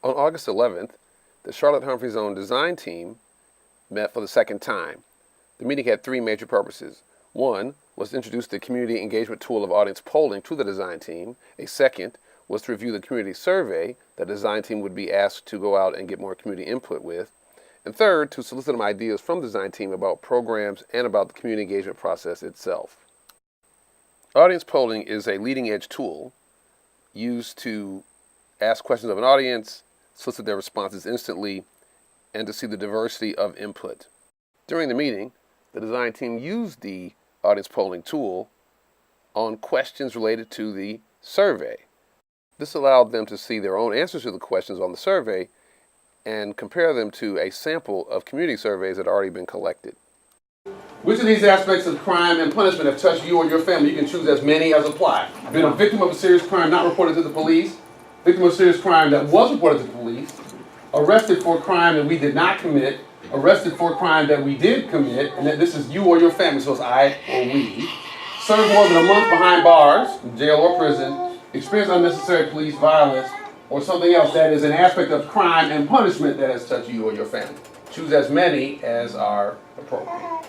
On August 11th, the Charlotte Humphrey Zone design team met for the second time. The meeting had three major purposes. One was to introduce the community engagement tool of audience polling to the design team. A second was to review the community survey that the design team would be asked to go out and get more community input with. And third, to solicit some ideas from the design team about programs and about the community engagement process itself. Audience polling is a leading edge tool used to ask questions of an audience, solicit their responses instantly, and to see the diversity of input. During the meeting, the design team used the audience polling tool on questions related to the survey. This allowed them to see their own answers to the questions on the survey and compare them to a sample of community surveys that had already been collected. Which of these aspects of crime and punishment have touched you or your family? You can choose as many as apply. Been a victim of a serious crime not reported to the police, victim of a serious crime that was reported to the police, arrested for a crime that we did not commit, arrested for a crime that we did commit, and that this is you or your family, so it's I or we, served more than a month behind bars, jail or prison, experienced unnecessary police violence, or something else that is an aspect of crime and punishment that has touched you or your family. Choose as many as are appropriate.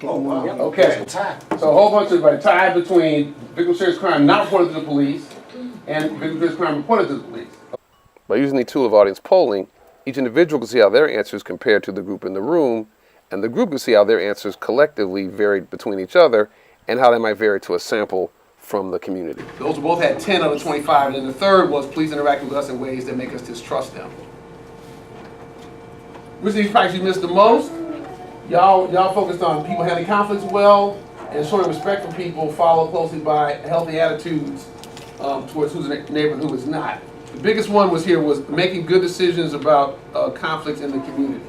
Oh, wow. Okay, so a whole bunch of tie between victim of serious crime not reported to the police and victim of serious crime reported to the police. By using the tool of audience polling, each individual can see how their answers compare to the group in the room, and the group can see how their answers collectively varied between each other and how they might vary to a sample from the community. Those both had 10 out of 25, and then the third was please interact with us in ways that make us distrust them. Which of these practices you missed the most? Y'all focused on people handling conflicts well and showing respect for people, followed closely by healthy attitudes towards who's a neighbor and who is not. The biggest one was making good decisions about conflicts in the community,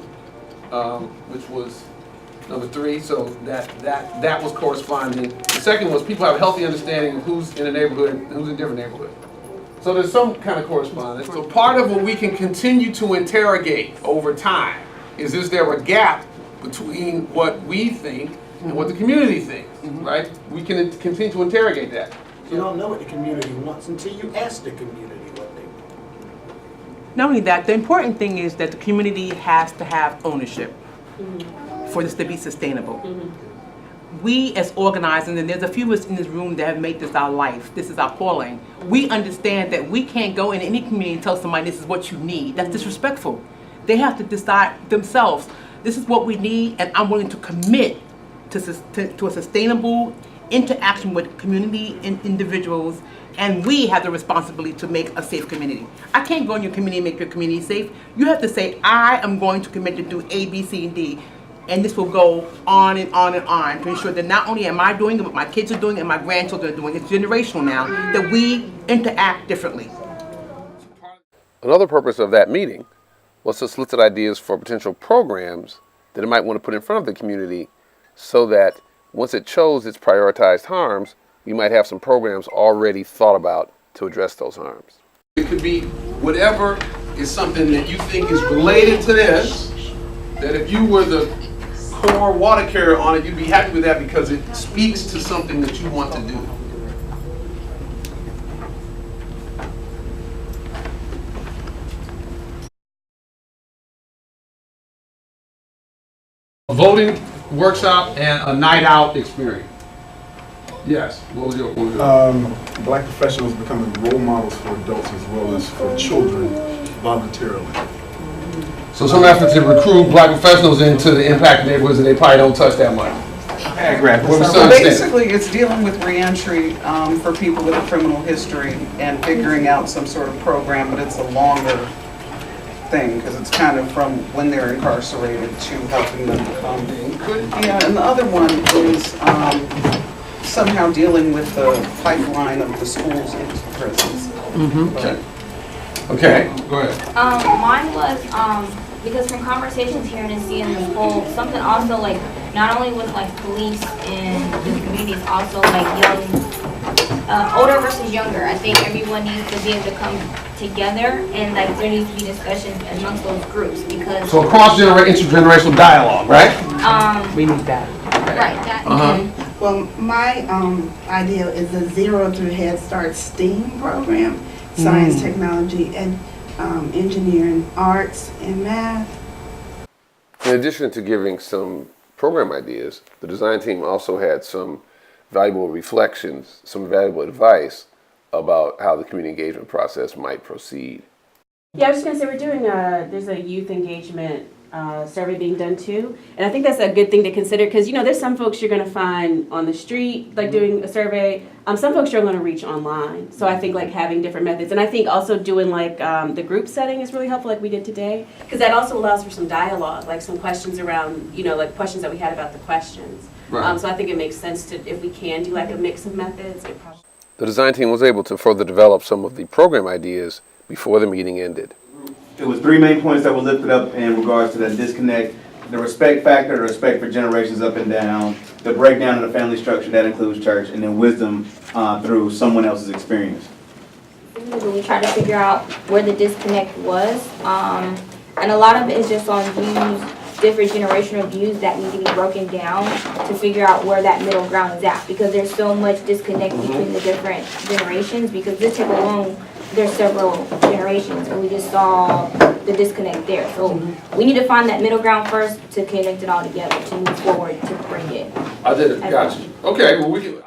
which was number 3. So that was corresponding. The second was people have a healthy understanding of who's in a neighborhood and who's in a different neighborhood. So there's some kind of correspondence. So part of what we can continue to interrogate over time is there a gap between what we think and what the community thinks, right? We can continue to interrogate that. You don't know what the community wants until you ask the community what they want. Not only that, the important thing is that the community has to have ownership for this to be sustainable. We as organizers, and there's a few of us in this room that have made this our life, this is our calling. We understand that we can't go in any community and tell somebody this is what you need. That's disrespectful. They have to decide themselves, this is what we need, and I'm willing to commit to a sustainable interaction with community and individuals, and we have the responsibility to make a safe community. I can't go in your community and make your community safe. You have to say, I am going to commit to do A, B, C, and D, and this will go on and on and on to ensure that not only am I doing it, but my kids are doing it and my grandchildren are doing it. It's generational now, that we interact differently. Another purpose of that meeting was to solicit ideas for potential programs that it might want to put in front of the community so that once it chose its prioritized harms, we might have some programs already thought about to address those harms. It could be whatever is something that you think is related to this, that if you were the core water carrier on it, you'd be happy with that because it speaks to something that you want to do. A voting workshop and a night out experience. Yes, what was your Black professionals becoming role models for adults as well as for children voluntarily. So some efforts to recruit black professionals into the impact neighborhoods that they probably don't touch that much. So basically, it's dealing with reentry for people with a criminal history and figuring out some sort of program, but it's a longer thing because it's kind of from when they're incarcerated to helping them become. Yeah, and the other one is somehow dealing with the pipeline of the schools into prisons. Okay, go ahead. Mine was because from conversations here in NC in the school, something also like not only with like police in the communities, also like young, older versus younger. I think everyone needs to be able to come together and like there needs to be discussions amongst those groups because. So intergenerational dialogue, right? We need that. Right. That. Well, my idea is a 0 through Head Start STEAM program. science, technology, and engineering, arts, and math. In addition to giving some program ideas, the design team also had some valuable reflections, some valuable advice about how the community engagement process might proceed. Yeah, I was just gonna say we're doing there's a youth engagement survey being done too, and I think that's a good thing to consider because there's some folks you're gonna find on the street like doing a survey. Some folks you're gonna reach online. So I think like having different methods, and I think also doing like the group setting is really helpful, like we did today, because that also allows for some dialogue, like some questions around like questions that we had about the questions. Right. So I think it makes sense to if we can do like a mix of methods. The design team was able to further develop some of the program ideas before the meeting ended. It was 3 main points that were lifted up in regards to that disconnect: the respect factor, the respect for generations up and down, the breakdown of the family structure that includes church, and then wisdom through someone else's experience. We tried to figure out where the disconnect was, and a lot of it is just on views, different generational views that need to be broken down to figure out where that middle ground is at, because there's so much disconnect between the different generations, because this type alone, there's several generations, and we just saw the disconnect there. So we need to find that middle ground first to connect it all together, to move forward, to bring it. I did it. Gotcha. Okay, well, we can.